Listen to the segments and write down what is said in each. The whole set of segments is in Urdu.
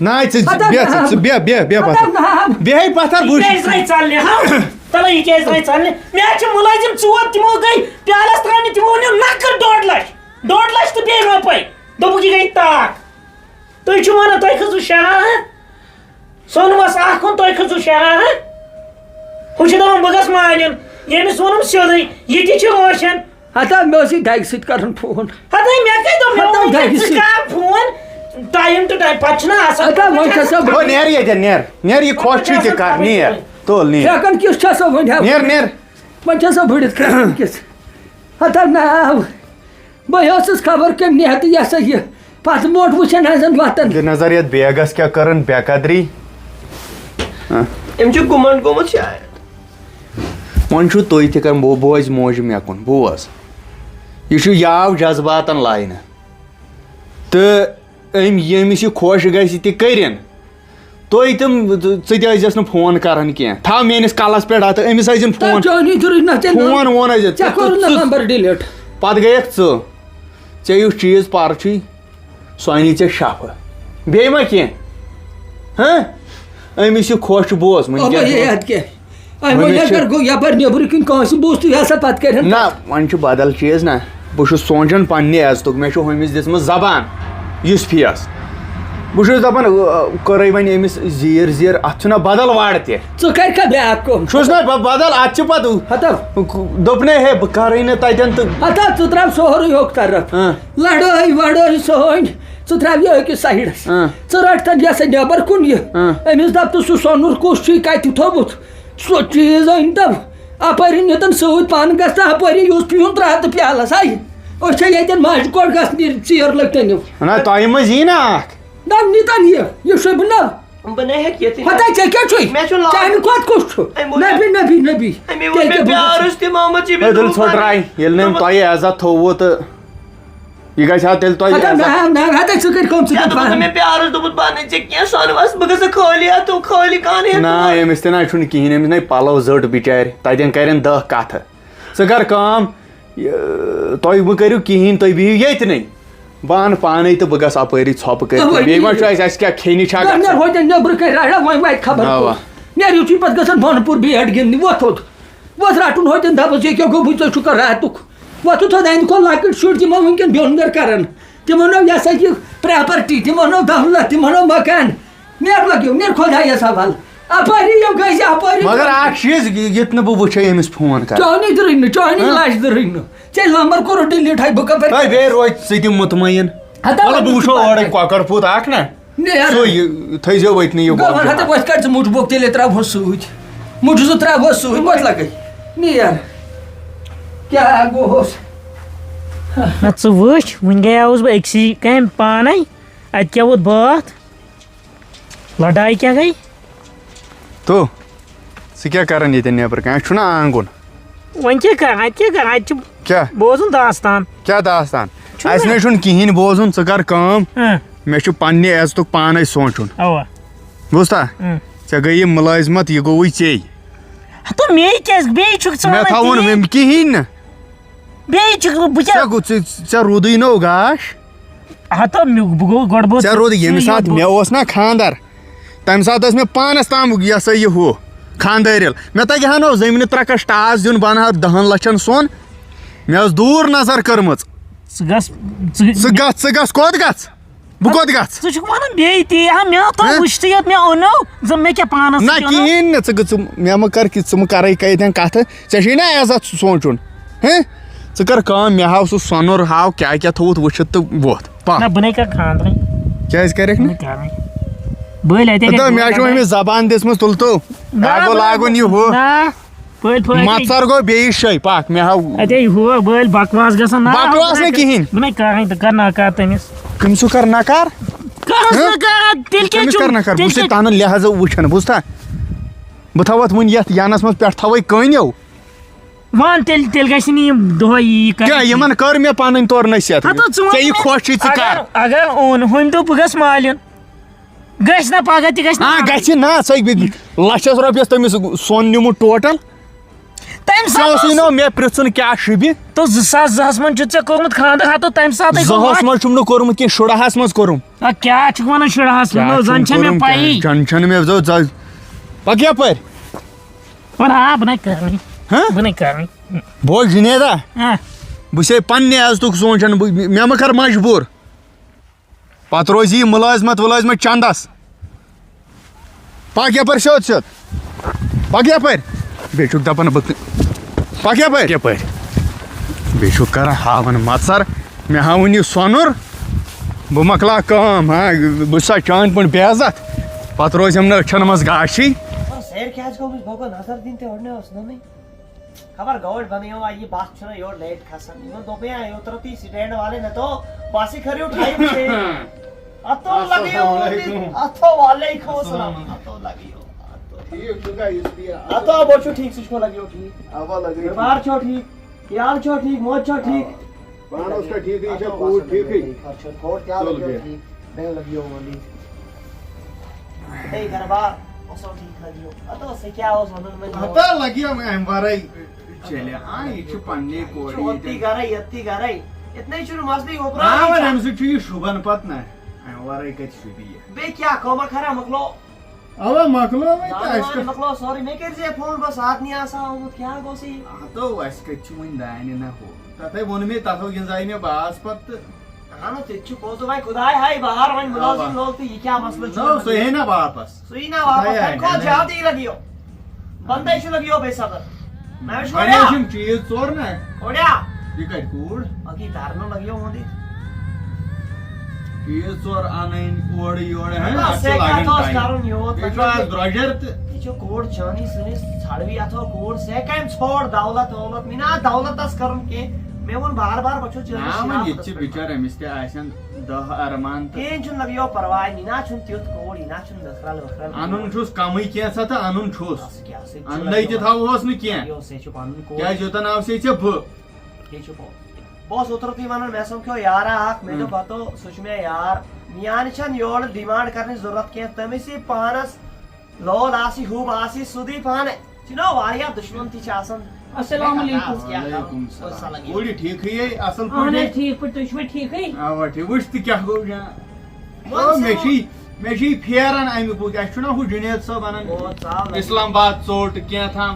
نا بے پتھر تلا یہ کیٛازِ درٛاے ژلنہِ مےٚ چھِ مُلٲزِم 4 تِمو گٔے پیالس ترٛاونہِ تِمو نیوٗ نقد 2 لچھ تہٕ بیٚیہِ رۄپے دوٚپُکھ یہِ گٔے تاک تُہۍ چھِو وَنان تُہۍ کھٔژوٕ 6 سۄنوَس اکھ اوٚن تُہۍ کھٔژوٕ 6 ہُہ چھُ دَپان بہٕ گژھٕ مالِن ییٚمِس ووٚنُم سیوٚدُے یہِ تہِ چھُ روشن ہتا مےٚ اوس یہِ دگہِ سۭتۍ کرُن فون ہتا مےٚ کَتہِ دوٚپ مےٚ ووٚن ژٕ کر فون ٹایم ٹُو ٹایم پتہٕ چھُنہ آسان نیر ییٚتٮ۪ن نیر یہِ خۄش چھُے تہِ کر نیر تُل نیر ہٮ۪کان کِس چھےٚ سۄ وۄنۍ نیر وۄنۍ چھےٚ سۄ بٔڑِتھ کران کِس ہتا ناو بہٕ ٲسٕس خبر کٔمۍ نِہتہٕ یہِ ہسا یہِ پتہٕ موٹ وٕچھان حظن وتن دِ نظر یتھ بیگس کیٛاہ کٔرٕن بے قدری أمۍ چھُ گُمنٛڈ گوٚمُت شاید وۄنۍ چھُو تُہۍ تہِ کران بوز موجہِ مےٚ کُن بوز یہِ چھُ یاو جذباتن لاینہٕ تہٕ ییٚمِس یہِ خۄش گژھِ تہِ کٔرِنۍ تُہۍ تِم ژٕ تہِ ٲسۍزٮ۪س نہٕ فون کران کینٛہہ تھاو میٲنِس کلس پٮ۪ٹھ ہتہٕ أمِس ٲسۍزٮ۪ن فون وون ڈِلیٖٹ پتہٕ گٔیکھ ژٕ ژےٚ یُس چیٖز پَرٕ چھُے سُہ اَنی ژےٚ شفہٕ بیٚیہِ ما کینٛہہ أمِس یہِ خۄش چھُ بوز نہ وۄنۍ چھُ بدل چیٖز نہ بہٕ چھُس سونٛچان پننہِ عزتُک مےٚ چھُ ہُمِس دِژمٕژ زبان یُس فیس بہٕ چھُس دپان کٔرٕے وۄنۍ أمِس زیٖر اتھ چھُنہ بدل وارٕ تہِ چھُس نہ بدل اتھ چھُ پتہٕ دوٚپنے ہے بہٕ کرٕے نہٕ تتٮ۪ن تہٕ ژٕ تراو سورُے ہوٚکھ طرف لڑٲے وڑٲے سٲنۍ ژٕ تراو یہِ أکِس سایڈس ژٕ رٹتن یہِ ہسا نٮ۪بر کُن یہِ أمِس دپ تہٕ سُہ سۄنُر کُس چھُے کتہِ تھوٚمُت سُہ چیٖز أنۍ تم اپٲری نِتن سۭتۍ پانہٕ گژھِ نہٕ اپٲری یُس پیوٗن ترٛاو تہٕ پیالس ہاے أسۍ چھِ ییٚتٮ۪ن ماجہِ کوٹ گژھنہِ ژیر لٔگۍ نہ تۄہہِ منٛز یی نا اکھ نہ نِتن یہِ شوٗبہِ نہ بہٕ نَے ہٮ۪کہٕ یِتھٕے ہتا ژےٚ کیٛاہ چھُے چانہِ کھۄتہٕ کُس چھُ نبی پیار اوس تِم آمُت دِل ژھوٚٹراے ییٚلہِ نہٕ أمۍ تۄہہِ عزت تھوٚوُ تہٕ یہِ گژھِ ہا تیٚلہِ تۄہہِ مےٚ پیار اوس دوٚپمُت بہٕ اَنَے ژےٚ کینٛہہ سۄنوَس بہٕ گژھٕ خٲلی ہتھو خٲلی کانہہ نہ أمِس تہِ نہ چھُنہٕ کِہیٖنۍ أمِس نَے پَلو زٔٹ بِچارِ تَتٮ۪ن کَرٮ۪ن 10 کَتھٕ ژٕ کر کٲم تۄہہِ مہٕ کٔرِو کِہیٖنۍ تُہۍ بِہِو ییٚتنٕے بہٕ اَنہٕ پانے تہٕ بہٕ گژھٕ اپٲری ژھۄپہٕ کٔرِتھ بیٚیہِ ما چھُ اَسہِ کیٛاہ کھیٚنہِ چھا نیٚبرٕ کَنۍ راڑا وۄنۍ واتہِ خبر نیر یُتھُے پتہٕ گژھان بۄنہٕ پوٗر بیٹ گِنٛدنہِ وۄتھ وۄتھ رٹُن ہوٚتٮ۪ن دپس یہِ کیٛاہ گوٚمُت ژٕ چھُکھ راتُک وۄتھُن تھوٚد اَنہِ کھۄل لۄکٕٹۍ شُرۍ تِمو وٕنکٮ۪ن بیوٚن کران تِمو نو یہِ ہسا یہِ پراپرٹی تِمو نو دولت تِمو نو مکان نیر لٔگِو نیر خۄدایس حوالہٕ اپٲری یِم گژھِ اپٲری مگر اکھ چیٖز ییٚتہِ نہٕ بہٕ وٕچھے أمِس فون کران چٲنی درٕے نہٕ چٲنی لچھ درٕے نہٕ ژےٚ نمبر کوٚرُتھ ڈِلیٖٹ ہاے بہٕ کپٲرۍ بیٚیہِ روزِ ژٕ تہِ مُطمعین مطلب بہٕ وٕچھو اورَے کۄکر پوٗت اکھ نا سُے تھٲیزیو وٕتنٕے یہِ ہتا وۄتھ کڑ ژٕ مُٹھ بوٚک تیٚلے تراوہوس سۭتۍ مُٹھٕ زٕ تراوہوس سۭتۍ وۄتھ لگے نیر کیٛاہ گوٚوُس نہ ژٕ وٕچھ وٕنۍ گٔیاوُس بہٕ أکسٕے کامہِ پانے اَتہِ کیٛاہ ووت باتھ لڑایہِ کیٛاہ گٔے تو ژٕ کیٛاہ کران ییٚتٮ۪ن نیبرٕ کَنۍ اَسہِ چھُنہ آنٛگُن وۄنۍ کیٛاہ کران اَتہِ کیٛاہ کران اَتہِ چھُ کیٛاہ بوزُن داستان کیٛاہ داستان اَسہِ نَے چھُنہٕ کِہیٖنۍ بوزُن ژٕ کر کٲم مےٚ چھُ پننہِ عزتُک پانے سونٛچُن اَوا بوٗزتھا ژےٚ گٔیی مُلٲزمت یہِ گوٚوُے ژےٚ ہتو مے کیٛازِ بیٚیہِ چھُکھ ژٕ مےٚ تھاوُن کِہیٖنۍ نہٕ بیٚیہِ چھُکھ بہٕ کیٛاہ ژےٚ روٗدُے نو گاش ہتو بہٕ گوٚو گۄڈٕ ژےٚ روٗدُے ییٚمہِ ساتہٕ مےٚ اوس نا خانٛدر تمہِ ساتہٕ ٲس مےٚ پانس تام یہِ ہسا یہِ ہُہ خانٛدٲرِل مےٚ تگہِ ہا نو زٔمیٖنہِ ترٛکس ٹاس دیُن بہٕ انہٕ ہا 10 لچھن سۄن مےٚ ٲس دوٗر نظر کٔرمٕژ ژٕ گژھ کوٚت گژھ بہٕ کوٚت گژھٕ ژٕ چھُکھ ونان بیٚیہِ تی مےٚ تۄہہِ وٕچھتٕے یوت مےٚ اوٚنو مےٚ کیٛاہ پانس نہ کِہیٖنۍ نہٕ ژٕ مےٚ مہ کر ژٕ مہ کرے کتٮ۪ن کتھٕ ژےٚ چھُے نا عزت سونٛچُن ژٕ کر کٲم مےٚ ہاو سُہ سۄنُر ہاو کیٛاہ کیٛاہ تھوٚوُتھ وٕچھِتھ تہٕ ووٚتھ بہٕ نَے کر خانٛدرٕے کیٛازِ کریکھ نہٕ بٔلۍ مےٚ چھُ أمِس زبان دِژمٕژ تُل تو گوٚو لاگُن یہِ ہُہ مژر گوٚو بیٚیِس جایہِ پکھ مےٚ ہاو اتے ہُہ بٔلۍ بکواس گژھان بکواس نہٕ کِہیٖنۍ بہٕ نَے کرٕنۍ تہٕ کر نکار تٔمِس کٔمِس کر نکار تیٚلہِ کر نکار بہٕ چھُس تہنٛد لحاظ وٕچھان بوٗزتھا بہٕ تھاوتھ وُنہِ یتھ ینس منٛز پٮ۪ٹھ تھاوے کٲنیو وَن تیٚلہِ گژھِ نہٕ یِم دۄہے یی کیٛاہ یِمن کٔر مےٚ پنٕنۍ تورٕ نصیحت ژےٚ یہِ خۄش چھُے ژٕ کر اگر اوٚن ہُمہِ دوٚپ بہٕ گژھٕ مالِن گژھِ نا پگہہ تہِ گژھِ گژھِ نا ژٕ لچھس رۄپیس تٔمِس سۄن نیوٗمُت ٹوٹل تمہِ ژےٚ ساتہٕ اوسُے نہٕ مےٚ پرٛژھُن کیٛاہ شُبہِ تو 2002 منٛز چھُ ژےٚ کوٚرمُت خانٛدر ہتو تمہِ ساتہٕ زٕہس منٛز چھُم نہٕ کوٚرمُت کینٛہہ شُراہس منٛز کوٚرُم کیٛاہ چھُکھ ونان شُراہس منٛز زن چھےٚ مےٚ پیی زن چھنہٕ مےٚ پک یپٲرۍ بہٕ نَے کرنی بہٕ نَے کرنی بوے جُنیدا بہٕ چھسے پننہِ عزتُک سونٛچان مےٚ مہ کر مجبوٗر پتہٕ روزِ یہِ مُلٲزمت وُلٲزمت چندس پک یپٲرۍ سیوٚد سیوٚد پک یپٲرۍ بیٚیہِ چھُکھ دپان بہٕ پک یپٲرۍ بیٚیہِ چھُکھ کران ہاوان مژر مےٚ ہاوُن یہِ سۄنُر بہٕ مۄکلاو کٲم ہاں بہٕ چھُسا چانہِ پٲٹھۍ بے عزت پتہٕ روزٮ۪م نہٕ أچھن منٛز گاشٕے سیر کیا گوٚمُت بہٕ گوٚو نظر دِنۍ تہِ ہورنٕے اوس نہٕ خبر گٲڑۍ بنٲیو یہِ بس چھُنہ یورٕ لیٹ کھسان یِمن دوٚپے اوترٕ تی سٹینڈ والے نہ تو بس ہی کھریو ٹائم سے اتو لگیو اتو وعلیکم السلام اتو لگیو اتو بہٕ چھُ ٹھیٖک ژٕ چھُکھا لگیو ٹھیٖک بار چھو ٹھیٖک یار چھو ٹھیٖک موج چھو ٹھیٖک لگیو گھر بار ٹھیک لگیو اتو سے کیا لگی امہِ ورٲے چلے یہِ چھُ پننہِ یتی گرے اتنے چھُنہٕ مسلہٕ امہِ سۭتۍ چھُ یہِ شوٗبان پتہٕ نہ امہِ ورٲے کتہِ شوٗبہِ یہِ بیٚیہِ کیٛاہ کٲما خرا مۄکلو اوا مۄکلو مۄکلو سورُے مےٚ کٔرۍ فون بہٕ ساتنٕے آسان آمُت کیٛاہ گوٚو سا ہتو اسہِ کتہِ چھُ وۄنۍ دانہِ نہ ہُہ تتھے ووٚن مےٚ تتھو گِنٛزاے مےٚ باس پتہٕ اہن تہِ چھُ پوٚز وۄنۍ خۄداے ہاے بہار وۄنۍ مُلٲزِم لوگ تہٕ یہِ کیٛاہ مسلہٕ چھُ سُہ ہے نا واپس سُے نا واپس تَمہِ کھۄتہٕ زیادٕ ہی لگیو بندے چھُ لگیو بے صبر مےٚ وٕچھ وۄنۍ یِم چیٖز ژور نا کوڑیا یہِ کتہِ کوٗر باقی دارنو لگیو ہوندی چیٖز ژور انٕنۍ اورٕ یورٕ کرُن یوت یہِ چھُ آز درٛۄجر تہٕ یہِ چھُ کوڑ چٲنی سٲنِس ژھڑوی اتھو کوڑ سے کامہِ ژھور دولت وولت مےٚ نا دولتس کرُن کینٛہہ مےٚ ووٚن بار بار بہٕ چھُس ییٚتہِ چھِ بِچٲرۍ أمِس تہِ آسن دہ ارمان کہیٖنۍ چھُنہٕ لگیو پرواے یہِ نا چھُنہٕ تیُتھ کوڑ یہِ نا چھُنہٕ نکھرل وکھرل انُن چھُس کمٕے کینٛژھا تہٕ انُن چھُس کیٛاہ سۭتۍ اننٕے تہِ تھاوہوس نہٕ کینٛہہ سے چھُ پنُن کوڑ کیٛازِ یوٚتن آوسے ژےٚ بہٕ یہِ چھُ بہٕ اوسُس اوترٕ تی ونان مےٚ سمکھیو یارا اکھ مےٚ دوٚپ ہتو سُہ چھُ مےٚ یار میانہِ چھنہٕ یورٕ ڈِمانڈ کرنٕچ ضروٗرت کینٛہہ تٔمِس یی پانس لول آسی ہوٗب آسی سُہ دی پانے ژٕ چھُنا واریاہ دُشمن تہِ چھِ آسان السلام علیکم کوٗرِ ٹھیٖکھٕے اصل اہن پٲٹھۍ حظ ٹھیٖک پٲٹھۍ تُہۍ چھِوا ٹھیٖکھٕے اوا ٹھیٖک وٕچھ تہِ کیٛاہ گوٚو مےٚ چھِ یہِ پھیران امہِ پوٚت اسہِ چھُنہ ہُہ جُنید صٲب ونان اسلام آباد ژوٚٹ کینٛہہ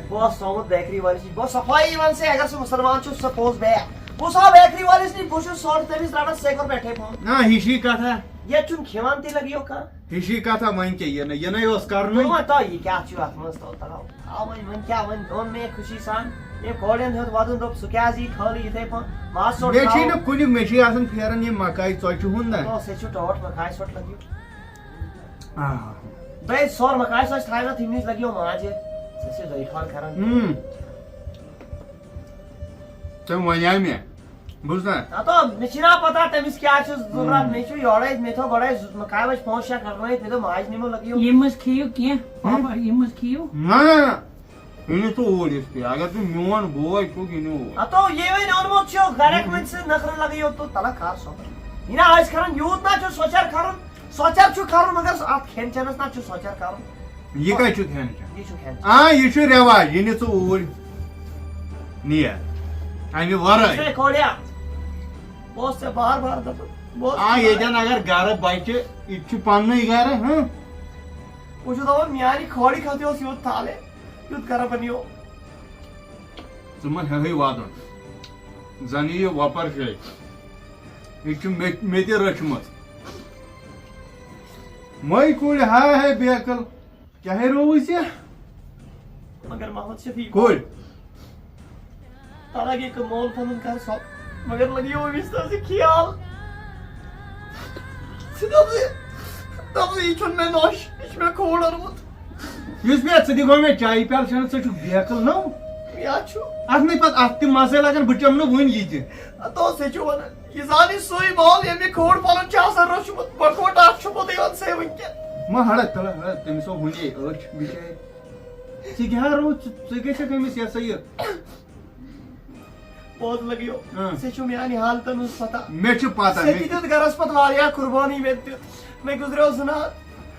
بہٕ اوسُس تھومُت بیکری وٲلِس نِش بہٕ اوسُس صفٲیی ون سے اگر سُہ مُسلمان چھُ سُہ پوٚز بیک بہٕ اوسُس بیکری وٲلِس نِش بہٕ چھُس سورُے تٔمِس رٹان سے کوٚر پٮ۪ٹھے فون نہ ہِشی کتھا ییٚتہِ چھُنہٕ کھٮ۪وان تہِ لگیو کانٛہہ ہِشی کتھا وۄنۍ کیٛاہ یِنَے اوس کرنُے تۄہہِ یہِ کیٛاہ چھُ اتھ منٛز وۄنۍ کیٛاہ وۄنۍ اوٚن مےٚ خوشی سان أمۍ کورٮ۪ن ہیوٚت ودُن دوٚپ سُہ کیٛازِ یی خٲلی یِتھے پٲٹھۍ ماز ژوٚٹ مےٚ چھِی نہٕ کُنیُک مےٚ چھِی آسان پھیران یہِ مکاے ژۄچہِ ہُنٛد نا سے چھُ ٹوٹھ مکاے ژوٚٹ لگیو بیٚیہِ سور مکاے ژۄچہِ تھایو تَمہِ نِش لگیو ماجہِ سُہ چھِ زٔیٹھان کران تٔمۍ وَنیٛاو مےٚ بوٗزنا ہتو مےٚ چھِنا پتہ تٔمِس کیٛاہ چھُ ضروٗرت مےٚ چھُ یورے مےٚ تھوٚو گۄڈے مکاے وچہِ 5-6 کرنٲیِتھ مےٚ دوٚپ ماجہِ نِمو لگیو یِم حظ کھیٚیِو کینٛہہ پاپا یِم حظ کھیٚیِو نہ یہِ نہِ ژٕ اوٗرۍ یِتھ کینٛہہ اگر ژٕ میون بوے چھُکھ یہِ نہِ اوٗرۍ ہتو یہِ وۄنۍ اوٚنمُت چھُ گرٮ۪ک وۄنۍ سۭتۍ نخرٕ لگیو تو تلہ کھار صبر یہِ نا آسہِ کران یوٗت نا چھُ سۄچر کرُن سۄچر چھُ کرُن مگر اتھ کھٮ۪ن چٮ۪نس نا چھُ سۄچر کرُن یہِ کتہِ چھُ کھٮ۪ن چٮ۪ن یہِ چھُ کھٮ۪ن یہِ چھُ رٮ۪واج یہِ نہِ ژٕ اوٗرۍ نیر امہِ ورٲے کھوڑیا بہٕ اوسُس ژےٚ بار بار دپان ییٚتٮ۪ن اگر گرٕ بچہِ یہِ تہِ چھُ پننُے گرٕ بہٕ چھُس دپان میانہِ کھوڑِ خٲطرٕ اوس یوٗت تھالے یُتھ کرا بنیو ژٕ مہ ہیٚہٕے ودُن زن یہِ وۄپر جاے یہِ چھُ مےٚ تہِ رٔچھمٕژ مے کُلۍ ہاے ہاے بیکل کیٛاہ رووُس یہِ مگر محمد شفیق کُلۍ حالانکہِ کہ مول پنُن کر سۄ مگر لگیو أمِس تہِ خیال یہِ چھُنہٕ مےٚ نۄش یہِ چھُ مےٚ کھوڑ اوٚنمُت یُس مےٚ ژٕ دِ گۄڈٕ مےٚ چایہِ پیالہٕ چھنہٕ ژٕ چھُکھ بیکل نو کیٛاہ چھُ اتھ نٕے پتہٕ اتھ تہِ مزے لگان بہٕ چٮ۪مہٕ نہٕ وُنہِ یہِ تہِ ہتو سے چھُ ونان یہِ زانہِ سُے مول ییٚمۍ مےٚ کھوڑ پنُن چھُ آسان روٚچھمُت بکوٹ اکھ چھُمُت یِوان سے وٕنکٮ۪ن ما ہڑا تلہ ہڑا تٔمِس اوس وُنے أچھ بِچارِ ژٕ کیٛاہ روٗد ژٕ گژھکھ أمِس یہِ ہسا یہِ پوٚز لگیو ژےٚ چھُ میانہِ حالتن ہٕنٛز پتہ مےٚ چھِ پتہ ژےٚ تہِ دیُت گرس پتہٕ واریاہ قربٲنی مےٚ تہِ دیُت مےٚ گُزریو 2 نار